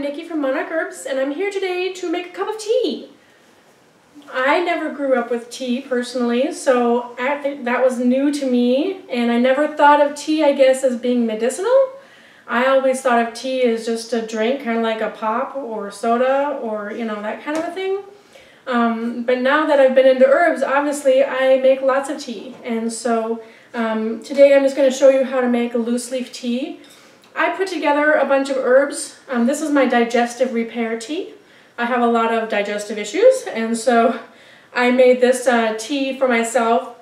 Nikki from Monarch Herbs, and I'm here today to make a cup of tea. I never grew up with tea personally, so that was new to me, and I never thought of tea, I guess, as being medicinal. I always thought of tea as just a drink, kind of like a pop or soda or, you know, that kind of a thing. But now that I've been into herbs, obviously I make lots of tea, and so today I'm just going to show you how to make a loose leaf tea. I put together a bunch of herbs. This is my digestive repair tea. I have a lot of digestive issues, and so I made this tea for myself.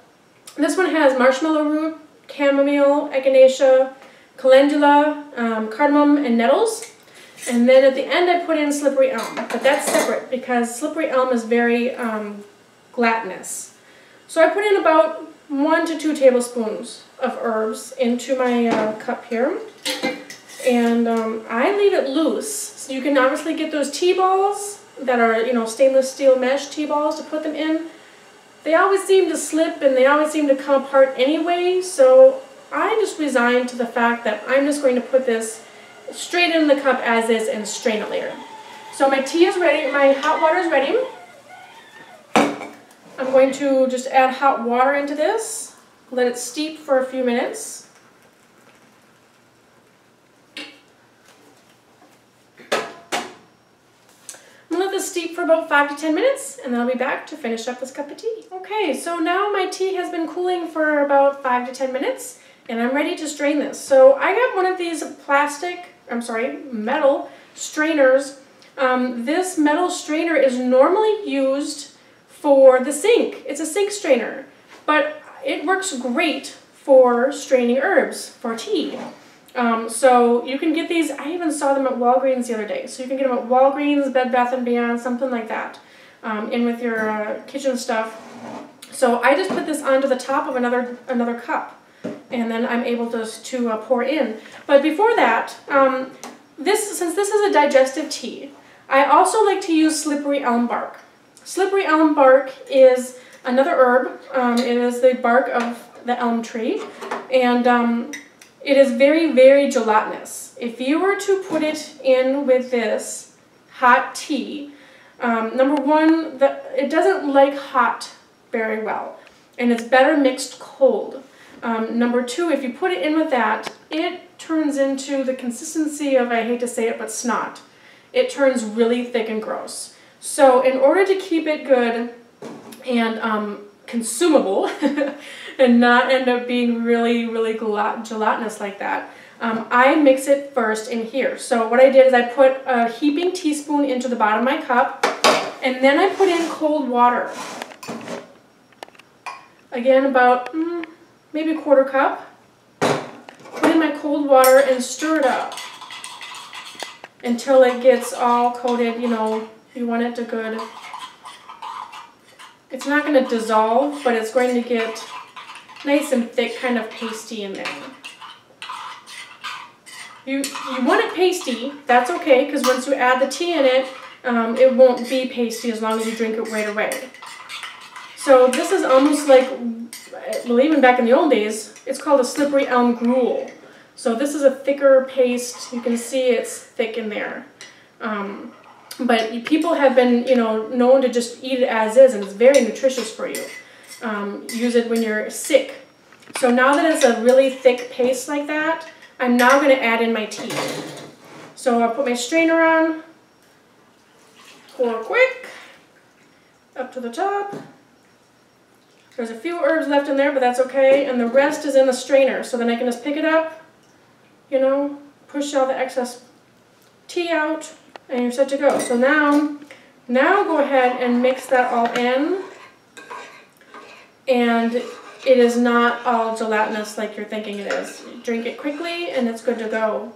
This one has marshmallow root, chamomile, echinacea, calendula, cardamom, and nettles. And then at the end I put in slippery elm, but that's separate because slippery elm is very gelatinous. So I put in about 1 to 2 tablespoons of herbs into my cup here. And I leave it loose. So you can obviously get those tea balls that are, you know, stainless steel mesh tea balls to put them in. They always seem to slip and they always seem to come apart anyway, so I just resigned to the fact that I'm just going to put this straight in the cup as is and strain it later. So my tea is ready, my hot water is ready. I'm going to just add hot water into this, let it steep for a few minutes. I'm going to let this steep for about 5 to 10 minutes, and then I'll be back to finish up this cup of tea. Okay, so now my tea has been cooling for about 5 to 10 minutes, and I'm ready to strain this. So I got one of these metal strainers. This metal strainer is normally used for the sink. It's a sink strainer, but it works great for straining herbs, for tea. So you can get these, I even saw them at Walgreens the other day. So you can get them at Walgreens, Bed Bath & Beyond, something like that, in with your kitchen stuff. So I just put this onto the top of another cup, and then I'm able to pour in. But before that, since this is a digestive tea, I also like to use slippery elm bark. Slippery elm bark is another herb. It is the bark of the elm tree, and it is very, very gelatinous. If you were to put it in with this hot tea, number one, it doesn't like hot very well, and it's better mixed cold. Number two, if you put it in with that, it turns into the consistency of, I hate to say it, but snot. It turns really thick and gross. So in order to keep it good and consumable and not end up being really, really gelatinous like that, I mix it first in here. So what I did is I put a heaping teaspoon into the bottom of my cup, and then I put in cold water. Again, about maybe a quarter cup. Put in my cold water and stir it up until it gets all coated. You know, you want it to good. It's not going to dissolve, but it's going to get nice and thick, kind of pasty in there. You want it pasty, that's okay, because once you add the tea in it, it won't be pasty as long as you drink it right away. So this is almost like, well, even back in the old days, it's called a slippery elm gruel. So this is a thicker paste. You can see it's thick in there. But people have been, you know, known to just eat it as is, and it's very nutritious for you. Use it when you're sick. So now that it's a really thick paste like that, I'm now going to add in my tea. So I'll put my strainer on, pour quick, up to the top. There's a few herbs left in there, but that's okay, and the rest is in the strainer. So then I can just pick it up, you know, push all the excess tea out, and you're set to go. So now go ahead and mix that all in, and it is not all gelatinous like you're thinking it is. You drink it quickly and it's good to go.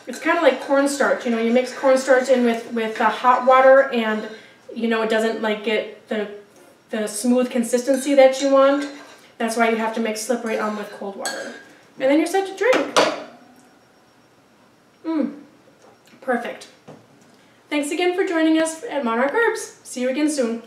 It's kind of like cornstarch. You know, you mix cornstarch in with hot water, and you know it doesn't like get the smooth consistency that you want. That's why you have to mix slippery elm with cold water. And then you're set to drink. Perfect. Thanks again for joining us at Monarch Herbs. See you again soon.